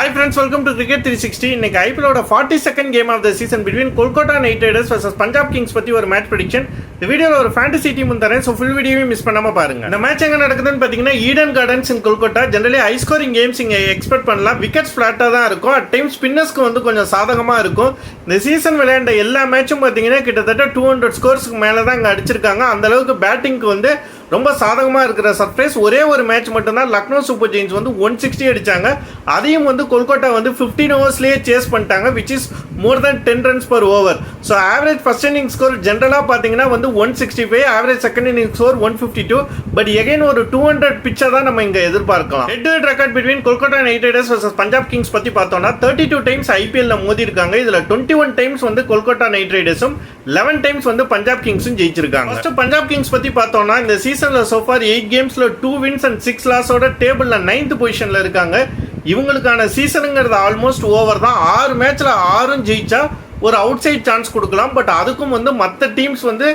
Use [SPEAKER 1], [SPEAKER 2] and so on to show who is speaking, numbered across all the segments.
[SPEAKER 1] Hi friends, welcome to Cricket 360. இன்னைக்கு ஐபிஎலோட 42nd game of the season between Kolkata Knight Riders vs Punjab Kings பத்தி ஒரு match prediction. இந்த வீடியோல ஒரு ஃபேண்டசி டீம் தரேன், சோ ஃபுல் வீடியோவையும் மிஸ் பண்ணாம பாருங்க. இந்த மேட்ச் எங்க நடக்குதுன்னு பாத்தீங்கன்னா Eden Gardens in Kolkata. Generally high scoring games இங்க எக்ஸ்பெக்ட் பண்ணலாம். விக்கெட்ஸ் ஃபிளாட்டா தான் இருக்கும். அட் டைம் ஸ்பின்னர்ஸ்க்கு வந்து கொஞ்சம் சாதகமா இருக்கும். இந்த சீசன் விளையாண்ட எல்லா மேட்சும் பாத்தீங்கன்னா கிட்டத்தட்ட 200 ஸ்கோர்ஸ்க்கு மேல தான் இங்க அடிச்சிருக்காங்க. அந்த அளவுக்கு பேட்டிங்க்கு வந்து ரொம்ப சாதகமாக இருக்கிற சர்ப்ரைஸ். ஒரே ஒரு மேட்ச் மட்டும்தான் லக்னோ சூப்பர் ஜெயின்ஸ் வந்து 160 அடித்தாங்க. அதையும் வந்து கொல்கத்தா வந்து 15 ஓவர்ஸ்லேயே சேஸ் பண்ணிட்டாங்க, which is more then 10 runs per over. So average first inning score ஜென்ரலாக பார்த்தீங்கன்னா வந்து 165, average second inning score 152. But again ஒரு 200 பிச்சை தான் நம்ம இங்கே எதிர்பார்க்கலாம். Head to head record between Kolkata Knight Riders vs Punjab Kings பற்றி பார்த்தோம்னா 32 டைம்ஸ் ஐபிஎல்ல மோதி இருக்காங்க. இதில் 21 டைம்ஸ் வந்து கொல்கத்தா நைட் ரைடர்ஸும் 11 டைம்ஸ் வந்து பஞ்சாப் கிங்ஸும் ஜெயிச்சிருக்காங்க. ஃபர்ஸ்ட் பஞ்சாப் கிங்ஸ் பற்றி பார்த்தோம்னா இந்த சீசன்ல so far 8 கேம்ஸ்ல 2 wins and 6 லாஸோட டேபிள்ல 9th பொசிஷன்ல இருக்காங்க. இவங்களுக்கான சீசனுங்கிறது ஆல்மோஸ்ட் ஓவர் தான். 6 மேட்ச்ல 6ம் ஜெயிச்சா ஒரு அவுட் சைட் சான்ஸ் கொடுக்கலாம். பட் அதுக்கும் வந்து மற்ற டீம்ஸ் வந்து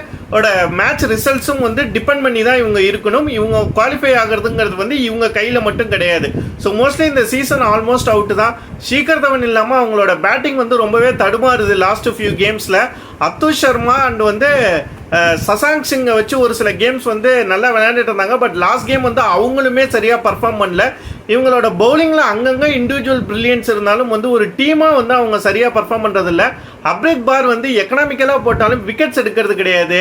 [SPEAKER 1] மேட்ச் ரிசல்ட்ஸும் வந்து டிபெண்ட் பண்ணி தான் இவங்க இருக்கணும். இவங்க குவாலிஃபை ஆகிறதுங்கிறது வந்து இவங்க கையில் மட்டும் கிடையாது. ஸோ மோஸ்ட்லி இந்த சீசன் ஆல்மோஸ்ட் அவுட் தான். ஷீகர் தவன் இல்லாமல் அவங்களோட பேட்டிங் வந்து ரொம்பவே தடுமாறுது லாஸ்ட் ஃபியூ கேம்ஸில். அத்துஷ் சர்மா அண்ட் வந்து சசாங்க் சிங்கை வச்சு ஒரு சில கேம்ஸ் வந்து நல்லா விளையாண்டுட்டு இருந்தாங்க. பட் லாஸ்ட் கேம் வந்து அவங்களுமே சரியாக பர்ஃபார்ம் பண்ணல. இவங்களோட பவுலிங்கில் அங்கங்கே இண்டிவிஜுவல் பிரில்லியன்ஸ் இருந்தாலும் வந்து ஒரு டீமாக வந்து அவங்க சரியாக பர்ஃபார்ம் பண்ணுறதில்ல. அப்ரேக் பார் வந்து எக்கனாமிக்கலாக போட்டாலும் விக்கெட்ஸ் எடுக்கிறது கிடையாது.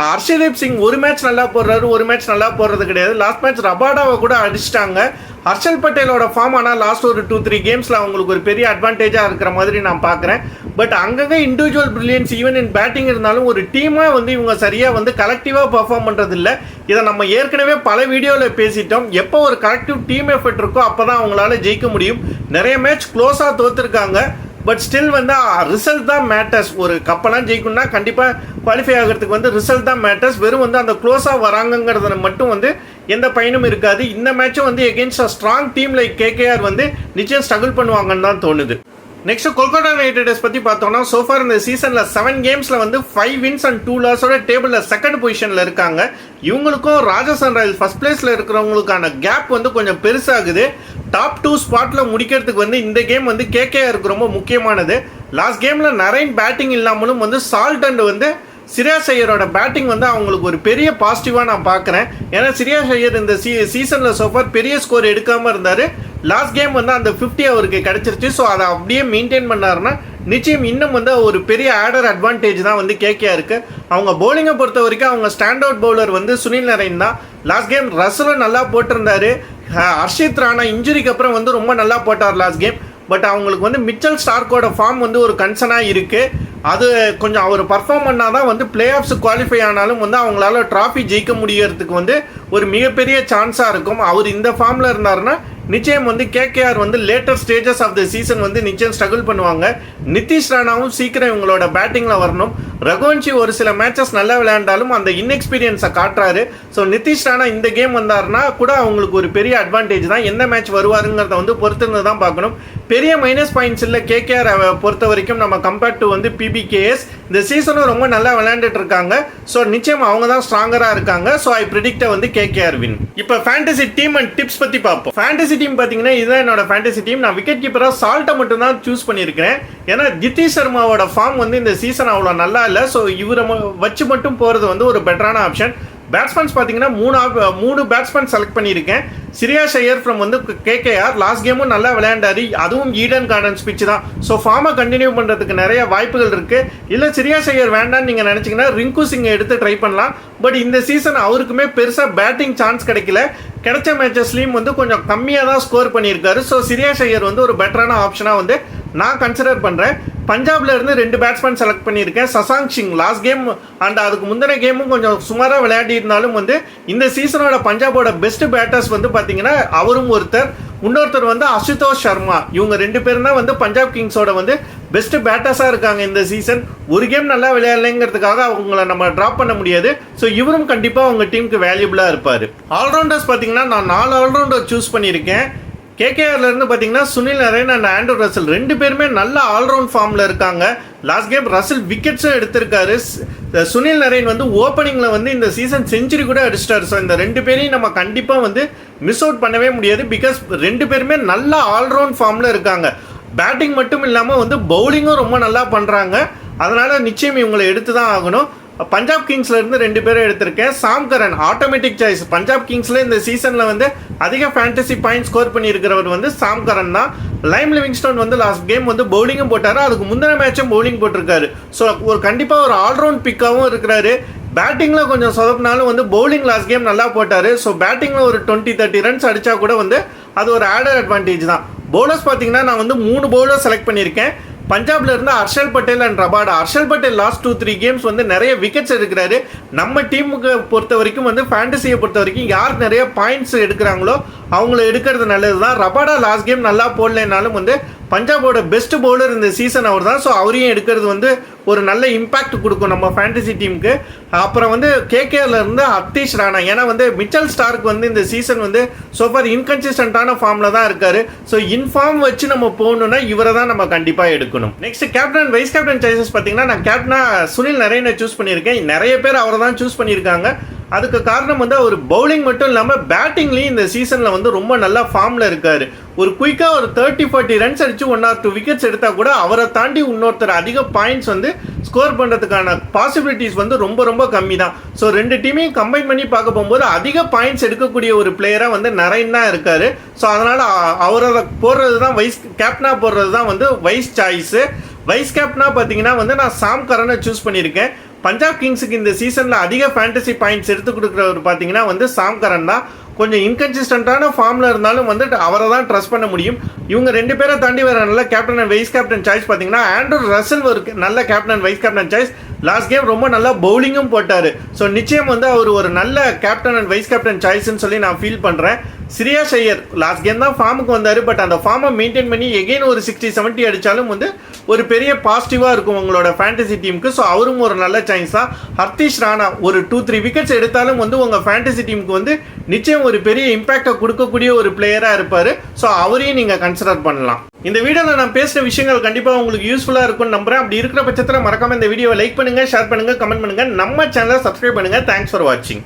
[SPEAKER 1] ஹர்ஷதீப் சிங் ஒரு மேட்ச் நல்லா போடுறாரு, ஒரு மேட்ச் நல்லா போடுறது கிடையாது. லாஸ்ட் மேட்ச் ரபாடாவை கூட அடிச்சிட்டாங்க. ஹர்ஷல் பட்டேலோட ஃபார்ம் ஆனால் லாஸ்ட் ஒரு 2-3 கேம்ஸில் அவங்களுக்கு ஒரு பெரிய அட்வான்டேஜாக இருக்கிற மாதிரி நான் பார்க்குறேன். பட் அங்கங்கே individual brilliance even in batting இருந்தாலும் ஒரு டீமாக வந்து இவங்க சரியாக வந்து கலெக்டிவாக பர்ஃபார்ம் பண்ணுறதில்ல. இதை நம்ம ஏற்கனவே பல வீடியோவில் பேசிட்டோம். எப்போ ஒரு கலெக்டிவ் டீம் எஃபர்ட் இருக்கோ அப்போ தான் அவங்களால ஜெயிக்க முடியும். நிறைய மேட்ச் க்ளோஸாக தோற்றுருக்காங்க. பட் ஸ்டில் வந்து ரிசல்ட் தான் மேட்டர்ஸ். ஒரு கப்பெல்லாம் ஜெயிக்கணும்னா கண்டிப்பாக குவாலிஃபை ஆகிறதுக்கு வந்து ரிசல்ட் தான் மேட்டர்ஸ். வெறும் வந்து அந்த க்ளோஸாக வராங்கங்கிறத மட்டும் வந்து எந்த பயனும் இருக்காது. இந்த மேட்சும் வந்து against a strong team like KKR வந்து நிச்சயம் ஸ்ட்ரகிள் பண்ணுவாங்கன்னு தான் தோணுது. நெக்ஸ்ட் கொல்கத்தா நைட் ரைடர்ஸ் பற்றி பார்த்தோம்னா சோஃபார் இந்த சீசனில் 7 கேம்ஸில் வந்து 5 wins and 2 லாஸோட டேபிளில் செகண்ட் பொசிஷனில் இருக்காங்க. இவங்களுக்கும் ராஜஸ்தான் ராயல்ஸ் ஃபர்ஸ்ட் பிளேஸில் இருக்கிறவங்களுக்கான கேப் வந்து கொஞ்சம் பெருசாகுது. டாப் 2 ஸ்பாட்டில் முடிக்கிறதுக்கு வந்து இந்த கேம் வந்து கேகேஆருக்கு ரொம்ப முக்கியமானது. லாஸ்ட் கேமில் நிறைய பேட்டிங் இல்லாமலும் வந்து சால்ட் அண்ட் வந்து சிரியாஸ் ஐயரோட பேட்டிங் வந்து அவங்களுக்கு ஒரு பெரிய பாசிட்டிவாக நான் பார்க்குறேன். ஏன்னா சிரியாஸ் ஐயர் இந்த சீசனில் சோஃபார் பெரிய ஸ்கோர் எடுக்காமல் இருந்தார். லாஸ்ட் கேம் வந்து அந்த 50 அவருக்கு கிடச்சிருச்சு. ஸோ அதை அப்படியே மெயின்டைன் பண்ணாருன்னா நிச்சயம் இன்னும் வந்து ஒரு பெரிய ஆடர் அட்வான்டேஜ் தான் வந்து கேகேஆருக்கு. அவங்க பவுலிங்கை பொறுத்த வரைக்கும் அவங்க ஸ்டாண்ட் அவுட் பவுலர் வந்து சுனில் நரேன் தான். லாஸ்ட் கேம் ரசலும் நல்லா போட்டிருந்தாரு. ஹர்ஷித் ராணா இன்ஜுரிக்கு அப்புறம் வந்து ரொம்ப நல்லா போட்டார் லாஸ்ட் கேம். பட் அவங்களுக்கு வந்து மிச்சல் ஸ்டார்க்கோட ஃபார்ம் வந்து ஒரு கன்சர்னாக இருக்குது. அது கொஞ்சம் அவர் பர்ஃபார்ம் பண்ணால் தான் வந்து பிளே ஆஃப்ஸ் குவாலிஃபை ஆனாலும் வந்து அவங்களால ட்ராஃபி ஜெயிக்க முடியறதுக்கு வந்து ஒரு மிகப்பெரிய சான்ஸாக இருக்கும். அவர் இந்த ஃபார்மில் இருந்தாருன்னா நிச்சயம் வந்து கேகேஆர் வந்து later stages of the season வந்து நிச்சயம் ஸ்ட்ரகிள் பண்ணுவாங்க. நிதிஷ் ராணாவும் சீக்கிரம் இவங்களோட பேட்டிங்கில் வரணும். ரகுவன்ஷி ஒரு சில மேட்சஸ் நல்லா விளையாண்டாலும் அந்த இன்எக்ஸ்பீரியன்ஸை காட்டுறாரு. ஸோ நிதிஷ் ராணா இந்த கேம் வந்தாருன்னா கூட அவங்களுக்கு ஒரு பெரிய அட்வான்டேஜ் தான். எந்த மேட்ச் வருவாருங்கிறத வந்து பொறுத்திருந்து தான் பார்க்கணும். பெரிய மைனஸ் பாயிண்ட்ஸ் இல்லை கேகேஆர் பொறுத்த வரைக்கும் நம்ம கம்பேர்ட் டு வந்து பிபிகேஎஸ். இந்த சீசனும் ரொம்ப நல்லா விளையாண்டுட்டு இருக்காங்க. ஸோ நிச்சயம் அவங்க தான் ஸ்ட்ராங்கராக இருக்காங்க. ஸோ ஐ ப்ரெடிக்ட் வந்து கேகேஆர் வின். இப்போ ஃபேண்டசி டீம் அண்ட் டிப்ஸ் பற்றி பார்ப்போம். ஃபேண்டசி டீம் பார்த்தீங்கன்னா இதுதான் என்னோட ஃபேண்டசி டீம். நான் விக்கெட் கீப்பராக சால்ட்டை மட்டும் தான் சூஸ் பண்ணியிருக்கிறேன். ஏன்னா நிதிஷ் சர்மாவோட ஃபார்ம் வந்து இந்த சீசன் அவ்வளோ நல்லா இல்லை. ஸோ இவரை வச்சு மட்டும் போகிறது வந்து ஒரு பெட்டரான ஆப்ஷன். பேட்ஸ்மேன்ஸ் பார்த்தீங்கன்னா 3 பேட்ஸ்மேன் செலக்ட் பண்ணியிருக்கேன். சிரியாஸ் ஐயர் ஃப்ரம் வந்து கேகேஆர் லாஸ்ட் கேமும் நல்லா விளையாண்டாரு. அதுவும் ஈடன் கார்டன்ஸ் பிச் தான். ஸோ ஃபார்மை கண்டினியூ பண்ணுறதுக்கு நிறைய வாய்ப்புகள் இருக்குது. இல்லை சிரியாஸ் ஐயர் வேண்டான்னு நீங்கள் நினச்சிங்கன்னா ரிங்கு சிங்கை எடுத்து ட்ரை பண்ணலாம். பட் இந்த சீசன் அவருக்குமே பெருசாக பேட்டிங் சான்ஸ் கிடைக்கல. கிடைச்ச மேட்சஸ்லையும் வந்து கொஞ்சம் கம்மியாக தான் ஸ்கோர் பண்ணியிருக்காரு. ஸோ சிரியாஸ் ஐயர் வந்து ஒரு பெட்டரான ஆப்ஷனாக வந்து நான் கன்சிடர் பண்ணுறேன். பஞ்சாப்ல இருந்து 2 பேட்ஸ்மேன் செலக்ட் பண்ணியிருக்கேன். Shashank Singh last game and அதுக்கு முந்தின கேமும் கொஞ்சம் சுமாராக விளையாடி இருந்தாலும் வந்து இந்த சீசனோட பஞ்சாபோட பெஸ்ட் பேட்டர்ஸ் வந்து பார்த்தீங்கன்னா அவரும் ஒருத்தர். இன்னொருத்தர் வந்து அசுதோஷ் சர்மா. இவங்க 2 பேரும் தான் வந்து பஞ்சாப் கிங்ஸோட வந்து பெஸ்ட் பேட்டர்ஸாக இருக்காங்க இந்த சீசன். ஒரு கேம் நல்லா விளையாடலைங்கிறதுக்காக அவங்கள நம்ம ட்ராப் பண்ண முடியாது. ஸோ இவரும் கண்டிப்பாக அவங்க டீமுக்கு வேல்யூபிளாக இருப்பார். ஆல்ரவுண்டர்ஸ் பார்த்தீங்கன்னா நான் 4 ஆல்ரவுண்டர் சூஸ் பண்ணியிருக்கேன். கேகேஆர்ல இருந்து பார்த்தீங்கன்னா Sunil Naren and Andrew Russell 2 பேருமே நல்ல ஆல்ரவுண்ட் ஃபார்மில் இருக்காங்க. லாஸ்ட் கேம் ரசல் விக்கெட்ஸும் எடுத்திருக்காரு. சுனில் நரேன் வந்து ஓப்பனிங்கில் வந்து இந்த சீசன் செஞ்சுரி கூட அடிச்சிட்டாரு. ஸோ இந்த 2 பேரையும் நம்ம கண்டிப்பாக வந்து மிஸ் அவுட் பண்ணவே முடியாது. பிகாஸ் 2 பேருமே நல்ல ஆல்ரவுண்ட் ஃபார்மில் இருக்காங்க. பேட்டிங் மட்டும் இல்லாமல் வந்து பவுலிங்கும் ரொம்ப நல்லா பண்ணுறாங்க. அதனால் நிச்சயம் இவங்களை எடுத்து தான் ஆகணும். பஞ்சாப் கிங்ஸ்ல இருந்து 2 பேரை எடுத்திருக்கேன். சாம் கரன் ஆட்டோமேட்டிக் சாய்ஸ். பஞ்சாப் கிங்ஸ்ல இந்த சீசன்ல வந்து அதிக ஃபேண்டசி பாயிண்ட் ஸ்கோர் பண்ணியிருக்கிறவர் வந்து சாம் கரன் தான். லைம் லிவிங்ஸ்டோன் வந்து லாஸ்ட் கேம் வந்து பவுலிங்கும் போட்டாரு. அதுக்கு முந்தின மேட்சும் பவுலிங் போட்டிருக்காரு. ஸோ ஒரு கண்டிப்பாக ஒரு ஆல்ரவுண்ட் பிக்காகவும் இருக்கிறாரு. பேட்டிங்கில் கொஞ்சம் சொதப்பினாலும் வந்து பவுலிங் லாஸ்ட் கேம் நல்லா போட்டார். ஸோ பேட்டிங்கில் ஒரு 20-30 ரன்ஸ் அடித்தா கூட வந்து அது ஒரு ஆடட் அட்வான்டேஜ் தான். பவுலர்ஸ் பார்த்தீங்கன்னா நான் வந்து 3 பவுலர் செலக்ட் பண்ணியிருக்கேன். பஞ்சாப்ல இருந்து Harshal Patel and Rabada. Harshal Patel last 2-3 games வந்து நிறைய விக்கெட்ஸ் எடுக்கிறாரு. நம்ம டீமுக்கு பொறுத்த வரைக்கும் வந்து ஃபேண்டசியை பொறுத்த வரைக்கும் யார் நிறைய பாயிண்ட்ஸ் எடுக்கிறாங்களோ அவங்கள எடுக்கிறது நல்லது தான். ரபாடா லாஸ்ட் கேம் நல்லா போடலைனாலும் வந்து பஞ்சாபோட பெஸ்ட் பவுலர் இந்த சீசன் அவர் தான். ஸோ அவரையும் எடுக்கிறது வந்து ஒரு நல்ல இம்பாக்ட் கொடுக்கும் நம்ம ஃபேண்டசி டீமுக்கு. அப்புறம் வந்து கேகேஆர்ல இருந்து ஹர்தீஷ் ராணா. ஏன்னா வந்து மிச்சல் ஸ்டார்க் வந்து இந்த சீசன் வந்து சோஃபார் இன்கன்சிஸ்டன்டான ஃபார்ம்ல தான் இருக்காரு. ஸோ இன்ஃபார்ம் வச்சு நம்ம போகணும்னா இவரை தான் நம்ம கண்டிப்பாக எடுக்கணும். Next captain vice captain choices பார்த்தீங்கன்னா நான் கேப்டனா சுனில் நரேனை சூஸ் பண்ணியிருக்கேன். நிறைய பேர் அவரை தான் சூஸ் பண்ணியிருக்காங்க. அதுக்கு காரணம் வந்து அவர் பவுலிங் மட்டும் இல்லாமல் பேட்டிங்லேயும் இந்த சீசனில் வந்து ரொம்ப நல்லா ஃபார்மில் இருக்கார். ஒரு குயிக்காக ஒரு 30-40 ரன்ஸ் அடித்து 1 or 2 விக்கெட்ஸ் எடுத்தால் கூட அவரை தாண்டி இன்னொருத்தர் அதிக பாயிண்ட்ஸ் வந்து ஸ்கோர் பண்ணுறதுக்கான பாசிபிலிட்டிஸ் வந்து ரொம்ப ரொம்ப கம்மி தான். ஸோ 2 டீமையும் கம்பைன் பண்ணி பார்க்க போகும்போது அதிக பாயிண்ட்ஸ் எடுக்கக்கூடிய ஒரு பிளேயராக வந்து நரேன் தான் இருக்கார். ஸோ அதனால் அவரை போடுறது தான் வைஸ் கேப்டனாக போடுறது தான் வந்து வைஸ் சாய்ஸு. வைஸ் கேப்டனாக பார்த்தீங்கன்னா வந்து நான் சாம் கரனை சூஸ் பண்ணியிருக்கேன். பஞ்சாப் கிங்ஸுக்கு இந்த சீசனில் அதிக ஃபேண்டசி பாயிண்ட்ஸ் எடுத்து கொடுக்குறவர் பார்த்தீங்கன்னா வந்து சாம் கரன் தான். கொஞ்சம் இன்கன்சிஸ்டன்டான ஃபார்மில் இருந்தாலும் வந்து அவரை தான் ட்ரஸ்ட் பண்ண முடியும். இவங்க 2 பேரை தாண்டி வர நல்ல captain and vice captain choice பார்த்தீங்கன்னா ஆண்ட்ரூ ரசல் ஒரு நல்ல captain and vice captain choice. Last game ரொம்ப நல்லா பவுலிங்கும் போட்டார். ஸோ நிச்சயம் வந்து அவர் ஒரு நல்ல கேப்டன் அண்ட் வைஸ் கேப்டன் சாய்ஸ்ன்னு சொல்லி நான் ஃபீல் பண்ணுறேன். ஸ்ரேயாஸ் ஐயர் லாஸ்ட் கேம் தான் ஃபார்முக்கு வந்தார். பட் அந்த ஃபார்மை மெயின்டைன் பண்ணி எகெயின் ஒரு 60-70 அடித்தாலும் வந்து ஒரு பெரிய பாசிட்டிவாக இருக்கும் உங்களோட ஃபேண்டசி டீமுக்கு. ஸோ அவரும் ஒரு நல்ல சாய்ஸ் தான். ஹர்தீஷ் ராணா ஒரு 2-3 விக்கெட்ஸ் எடுத்தாலும் வந்து உங்கள் ஃபேண்டசி டீமுக்கு வந்து நிச்சயம் ஒரு பெரிய இம்பாக்டை கொடுக்கக்கூடிய ஒரு பிளேயராக இருப்பார். ஸோ அவரையும் நீங்கள் கன்சிடர் பண்ணலாம். இந்த வீடியோவில் நான் பேசுகிற விஷயங்கள் கண்டிப்பாக உங்களுக்கு யூஸ்ஃபுல்லாக இருக்கும்னு நம்புறேன். அப்படி இருக்கிற பட்சத்தில் மறக்காம இந்த வீடியோவை லைக் பண்ணுங்கள், ஷேர் பண்ணுங்கள், கமெண்ட் பண்ணுங்கள். நம்ம சேனலை சப்ஸ்கிரைப் பண்ணுங்கள். தேங்க்ஸ் ஃபார் வாட்சிங்.